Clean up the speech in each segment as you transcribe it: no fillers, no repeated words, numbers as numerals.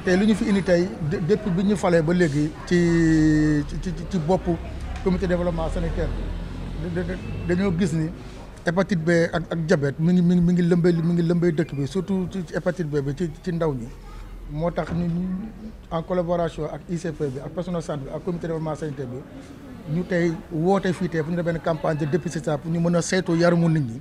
tey li ñu fi indi tey depuis bi ñu falee ba léegi ci boppu comité développement sanitaire dañoo gis ni hépatite B ak diabète mi ngi lëmbee dëkk bi surtout ci hépatite B bi ci ndaw ñi moo tax ñu en collaboration ak ICP bi ak personnel santé bi ak comité développement sanitaire bi ñu tey woote fii tey fu ñu def benn campagne de dépistage pour ñu mën a saytu yaramu nit ñi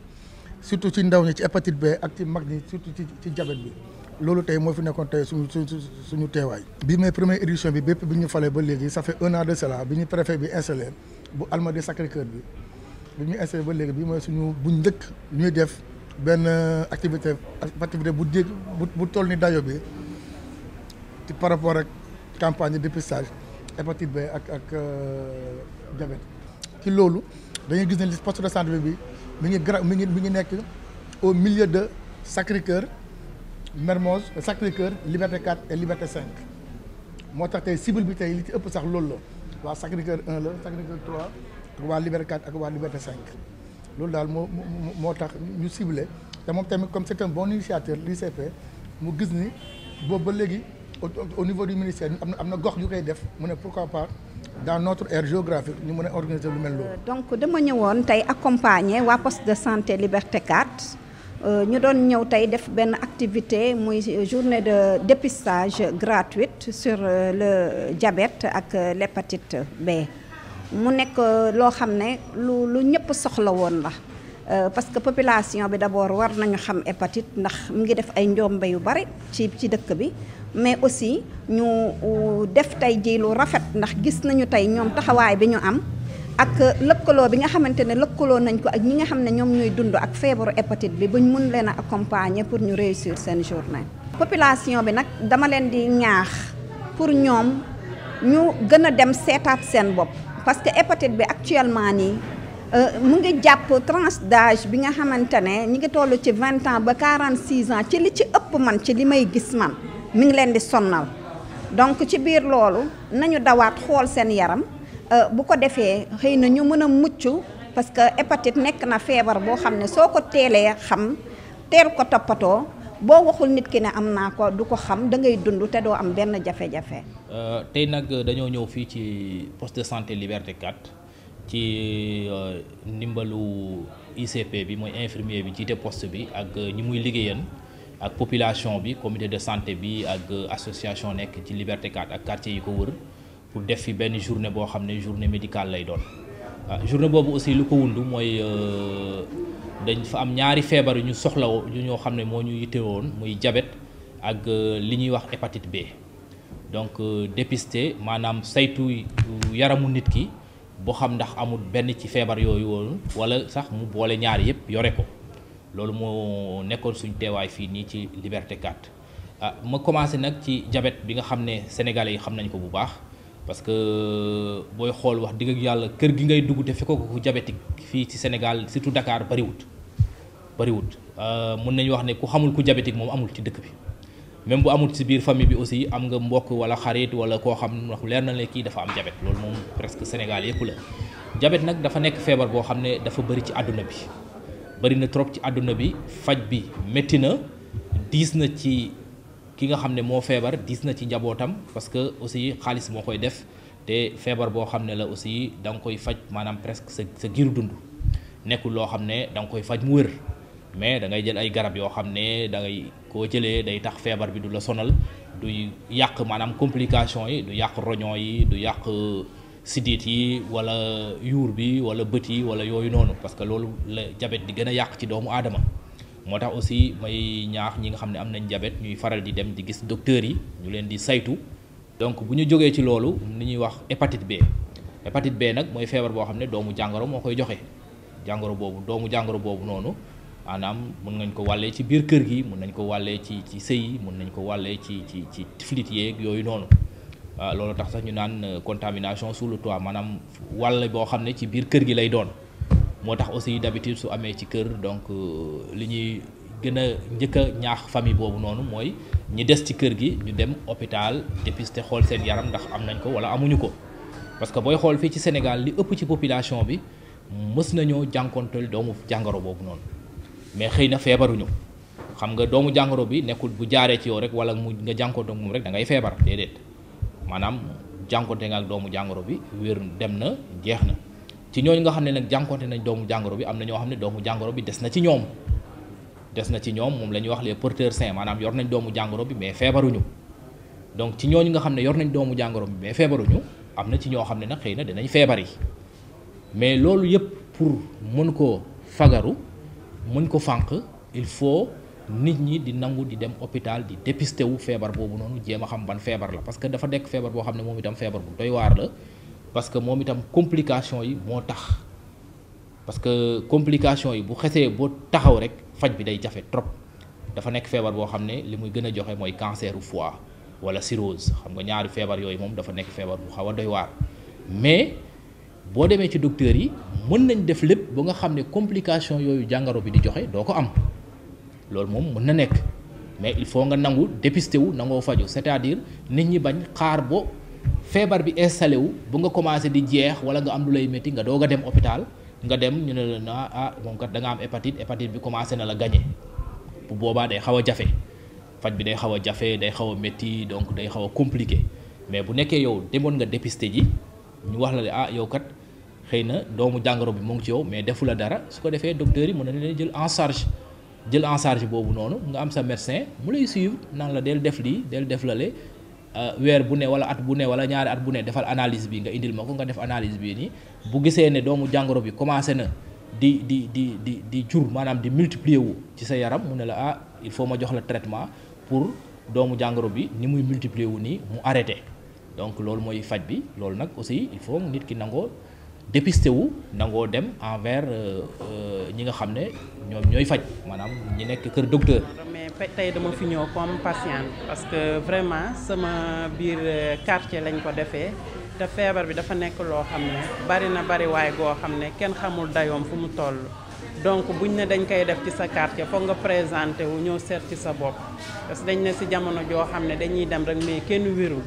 surtout ci ndaw ñi ci hépatite B ak ci mag ñi surtout ci diabète bi loolu tey moo fi nekkoon tey suñu teewaay. bii mooy première édition bi bépp bi ñu falee ba léegi ça fait 1 an de cela bi ñu préfet bi installé bu Almadies Sacré-Cœur bi ñu installé ba léegi bii mooy suñu bu njëkk ñuy def benn activité bu toll ni dayo bi ci par rapport ak campagne de dépistage hépatite B ak diabète. ci loolu dañuy gis ne li poste de santé bi mi ngi nekk au milieu de Sacré-Cœur, Mermoz, Sacré-Cœur, Liberté 4 et Liberté 5 moo tax tey cible bi tey li ci ëpp sax loolu la waa Sacré-Cœur 1 la Sacré-Cœur 3 ak waa Liberté 4 ak waa Liberté 5 loolu daal moo tax ñu ciblé te moom tamit comme c'est un bon initiateur l'ICP mu gis ni boobu ba léegi au niveau du ministère am na gox yu koy def mu ne pourquoi pas dans notre aire géographique ñu mën a organiser lu mel loolu. donc dama ñëwoon tey accompagner waa poste de santé Liberté 4 ñu doon ñëw tey def benn activité muy journée de dépistage gratuite sur le diabète ak l'hépatite B mu nekk loo xam ne lu ñëpp soxla woon la parce que population bi d'abord war nañu xam hépatite ndax mu ngi def ay njombe yu bari ci dëkk bi mais aussi ñu def tey ji lu rafet ndax gis nañu tey ñoom taxawaay bi ñu am ak lëkkaloo bi nga xamante ne lëkkaloo nañ ko ak ñi nga xam ne ñoom ñooy dund ak feebaru hépatite bi ba ñu mun leen a accompagner pour ñu réussir seen journée. population bi nag dama leen di ñaax pour ñoom ñu gën a dem seetaat seen bopp parce que hépatite bi actuellement nii mu ngi jàpp tranche d'âge bi nga xamante ne ñi ngi toll ci 20 ans ba 46 ans ci li ci ëpp man ci li may gis man mi ngi leen di sonnal donc ci biir loolu nañu dawaat xool seen yaram. bu ko defee xëy na ñu mën a mucc parce que hépatite nekk na feebar boo xam ne soo ko teelee xam teel ko toppatoo boo waxul nit ki ne am naa ko du ko xam da ngay dund te doo am benn jafe-jafe. tey nag dañoo ñëw fii ci poste de santé Liberté 4 ci ndimbalu ICP bi mooy infirmier bi jiite poste bi ak ñi muy liggéeyan ak population bi comité de santé bi ak association nekk ci Liberté 4 ak quartier yi ko wër. pour def fi benn journée boo xam ne journée médicale lay doon journée boobu aussi lu ko wundu mooy dañ fa am ñaari feebar yu ñu soxla yu ñoo xam ne moo ñu yittewoon muy diabète ak li ñuy wax hépatite B donc dépister maanaam saytu yaramu nit ki boo xam ndax amul benn ci feebar yooyu woon wala sax mu boole ñaari yëpp yore ko loolu moo nekkoon suñ teewaay fii nii ci Liberté 4 ma commencé nag ci diabète bi nga xam ne sénégalais yi xam nañ ko bu baax. parce que booy xool wax dëgg yàlla kër gi ngay dugg te fekkoo ko ku diabétique fii ci Sénégal surtout Dakar bariwut mën nañu wax ne ku xamul ku diabétique moom amul ci dëkk bi même bu amul ci biir famille bi aussi am nga mbokk wala xarit wala koo xam ne leer na ne kii dafa am diabète loolu moom presque Sénégal yëpp la. diabète nag dafa nekk feebar boo xam ne dafa bëri ci àdduna bi bëri na trop ci àdduna bi faj bi métti na diis na ci. ki nga xam ne moo feebar diis na ci njabootam parce que aussi xaalis moo koy def te feebar boo xam ne la aussi da nga koy faj maanaam presque sa giiru dund nekkul loo xam ne da nga koy faj mu wër mais da ngay jël ay garab yoo xam ne da ngay koo jëlee day tax feebar bi du la sonal du yàq maanaam complication yi du yàq roñon yi du yàq sidit yi wala yuur bi wala bët yi wala yooyu noonu parce que loolu la diabète di gën a yàq ci doomu aadama moo tax aussi may ñaax ñi nga xam ne am nañ diabète ñuy faral di dem di gis docteurs yi ñu leen di saytu donc bu ñu jógee ci loolu ni ñuy wax hépatite B nag mooy feebar boo xam ne doomu jàngoro moo koy joxe doomu jàngoro boobu noonu maanaam mën nañ ko wàllee ci biir kër gi mën nañ ko wàllee ci sëy yi mën nañ ko wàllee ci tiflit yeeg yooyu noonu waaw loolu tax sax ñu naan contamination sous le toit maanaam wàll boo xam ne ci biir kër gi lay doon moo tax aussi d'habitude su amee ci kër donc li ñuy gën a njëkk a ñaax famille boobu noonu mooy ñi des ci kër gi ñu dem hôpital dépister xool seen yaram ndax am nañ ko wala amuñu ko parce que booy xool fii ci Sénégal li ëpp ci population bi mës nañoo jànkonteel doomu jàngoro boobu noonu mais xëy na feebaruñu xam nga doomu jàngoro bi nekkul bu jaaree ci yow rek wala mu nga jànkoonte ak moom rek da ngay feebar déedéet maanaam jànkoonte nga ak doomu jàngoro bi wér dem na jeex na ci ñooñu nga xam ne nag jànkoonte nañ doomu jàngoro bi am na ñoo xam ne doomu jàngoro bi des na ci ñoom moom la ñuy wax les porteurs sains maanaam yor nañ doomu jàngoro bi mais feebaruñu donc ci ñooñu nga xam ne yor nañ doomu jàngoro bi mais feebaruñu am na ci ñoo xam ne nag xëy na dinañ feebar yi mais loolu yëpp pour mën ko fagaru mën ko fànq il faut nit ñi di nangu di dem hôpital di dépister wu feebar boobu noonu jéem a xam ban feebar la parce que dafa nekk feebar boo xam ne moom itam feebar bu doy waar la parce que moom itam complication yi moo tax parce que complication yi bu xesee boo taxaw rek faj bi day jafe trop dafa nekk feebar boo xam ne li muy gën a joxe mooy canceru foie wala cirrhose xam nga ñaari feebar yooyu moom dafa nekk feebar bu xaw a doy waar mais boo demee ci docteur yi mën nañ def lépp ba nga xam ne complication yooyu jàngoro bi di joxe doo ko am loolu moom mën na nekk mais il faut nga nangu dépister wu nangoo faju c'est-à-dire nit ñi bañ xaar bo feebar bi installé wu bu nga commencé di jeex wala nga am lu lay métti nga doog a dem hôpital nga dem ñu ne la moom kat da nga am hépatite bi commencé na la gagné bu boobaa day xaw a jafe faj bi day xaw a jafe day xaw a métti donc day xaw a compliqué mais bu nekkee yow demoon nga dépister ji ñu wax la yow kat xëy na doomu jàngoro bi mu ngi ci yow mais defu la dara su ko defee docteur yi mën na leen jël en charge boobu noonu nga am sa médecin mu lay suivre naan la del def lii del def lale weer bu ne wala at bu ne wala ñaari at bu ne defal analyse bi nga indil ma ko nga def analyse bii nii bu gisee ne doomu jàngoro bi commencé na di jur maanaam di multiplier wu ci sa yaram mu ne la il faut ma jox la traitement pour doomu jàngoro bi ni muy multiplier wu nii mu arrêté donc loolu mooy faj bi loolu nag aussi il faut nit ki nangoo dépisté wu nangoo dem envers ñi nga xam ne ñoom ñooy faj maanaam ñi nekk kër docteur. mais tey dama fi ñëw comme patient parce que vraiment sama biir quartier lañ ko defee te feebar bi dafa nekk loo xam ne bari waay goo xam ne kenn xamul dayoom fu mu toll donc buñ ne dañ koy def ci sa quartier foog nga présenté wu ñëw seet ci sa bopp parce que dañ ne si jamono joo xam ne dañuy dem rek mais kenn wérul.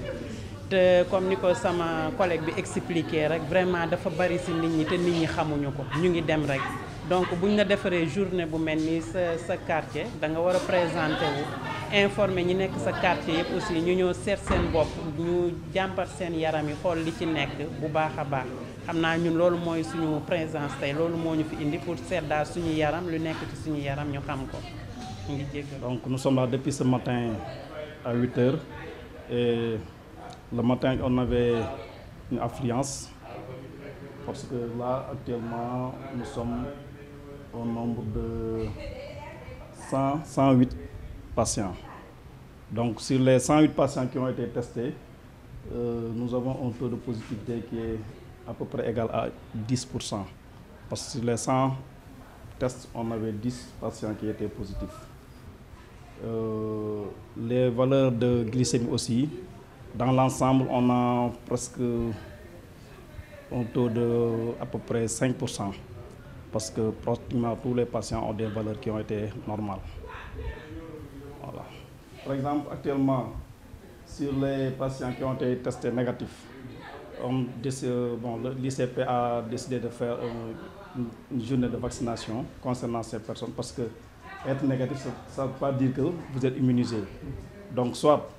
te comme ni ko sama collègue bi expliqué rek vraiment dafa bari ci nit ñi te nit ñi xamuñu ko ñu ngi dem rek donc buñ la defaree journée bu mel ni sa quartier da nga war a présenter wu informer ñi nekk sa quartier yëpp aussi ñu ñëw seet seen bopp ñu jàmbat seen yaram yi xool li ci nekk bu baax a baax xam naa ñun loolu mooy suñu présence tey loolu moo ñu fi indi pour seet daal suñu yaram lu nekk ci suñu yaram ñu xam ko ñu ngi jéggal. Donc nous sommes là depuis ce matin à 8h et le matin, on avait une affluence parce que là, actuellement, nous sommes au nombre de 108 patients. Donc, sur les 108 patients qui ont été testés, nous avons un taux de positivité qui est à peu près égal à 10%. Parce que sur les 100 tests, on avait 10 patients qui étaient positifs. Les valeurs de glycémie aussi. Dans l'ensemble, on a presque un taux de à peu près 5%, parce que pratiquement tous les patients ont des valeurs qui ont été normales. Voilà. Par exemple, actuellement, sur les patients qui ont été testés négatifs, l'ICP a décidé de faire une journée de vaccination concernant ces personnes, parce que être négatif, ça ne veut pas dire que vous êtes immunisé. Donc, soit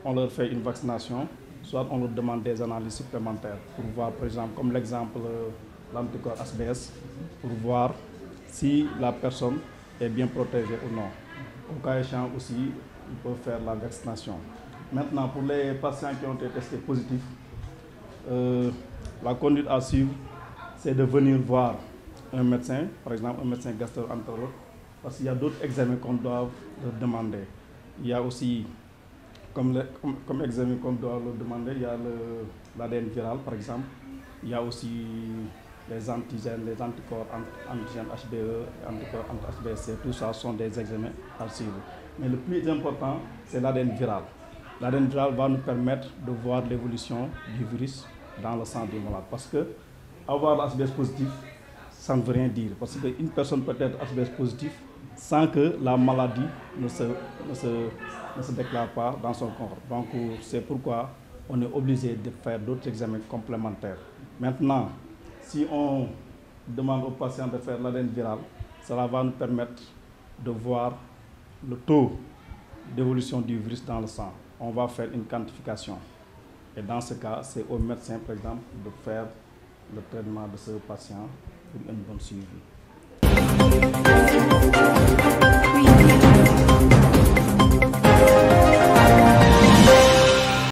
on leur fait une vaccination, soit on leur demande des analyses supplémentaires pour voir, par exemple, comme l'exemple l'anticorps HBS, pour voir si la personne est bien protégée ou non. Au cas échéant aussi, ils peuvent faire la vaccination. Maintenant, pour les patients qui ont été testés positifs, la conduite à suivre, c'est de venir voir un médecin, par exemple un médecin gastro-entérologue, parce qu'il y a d'autres examens qu'on doit leur demander. Il y a aussi comme examen qu'on doit le demander, il y a l'ADN viral par exemple, il y a aussi les antigènes, les anticorps antigènes HBE, anticorps anti-HBsC, tout ça sont des examens à suivre. Mais le plus important, c'est l'ADN viral. L'ADN viral va nous permettre de voir l'évolution du virus dans le sang du malade. Parce que avoir l'HBs positif, ça ne veut rien dire. Parce qu'une personne peut être HBs positif sans que la maladie ne se déclare pas dans son corps. Donc c'est pourquoi on est obligé de faire d'autres examens complémentaires. Maintenant, si on demande aux patients de faire l'ADN viral, cela va nous permettre de voir le taux d'évolution du virus dans le sang, on va faire une quantification. Et dans ce cas, c'est au médecin, par exemple, de faire le traitement de ce patient pour une bonne suivi.